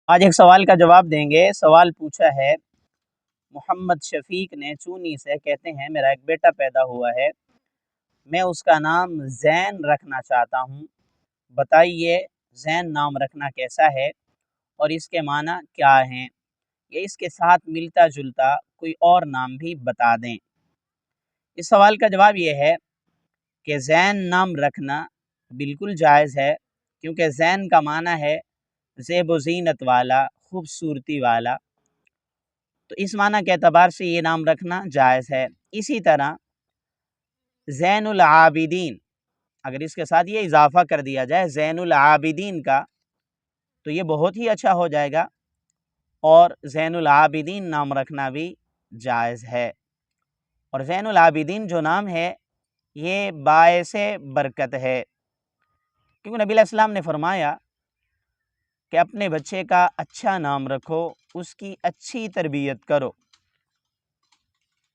آج ایک سوال کا جواب دیں گے۔ سوال پوچھا ہے محمد شفیق نے چونی سے، کہتے ہیں میرا ایک بیٹا پیدا ہوا ہے، میں اس کا نام زین رکھنا چاہتا ہوں، بتائیے زین نام رکھنا کیسا ہے اور اس کے معنی کیا ہیں، یا اس کے ساتھ ملتا جلتا کوئی اور نام بھی بتا دیں۔ اس سوال کا جواب یہ ہے کہ زین نام رکھنا بالکل جائز ہے، کیونکہ زین کا معنی ہے زیب و زینت والا، خوبصورتی والا، تو اس معنی کے اعتبار سے یہ نام رکھنا جائز ہے۔ اسی طرح زین العابدین، اگر اس کے ساتھ یہ اضافہ کر دیا جائے زین العابدین کا، تو یہ بہت ہی اچھا ہو جائے گا، اور زین العابدین نام رکھنا بھی جائز ہے۔ اور زین العابدین جو نام ہے یہ باعث برکت ہے، کیونکہ نبی علیہ السلام نے فرمایا کہ اپنے بچے کا اچھا نام رکھو، اس کی اچھی تربیت کرو۔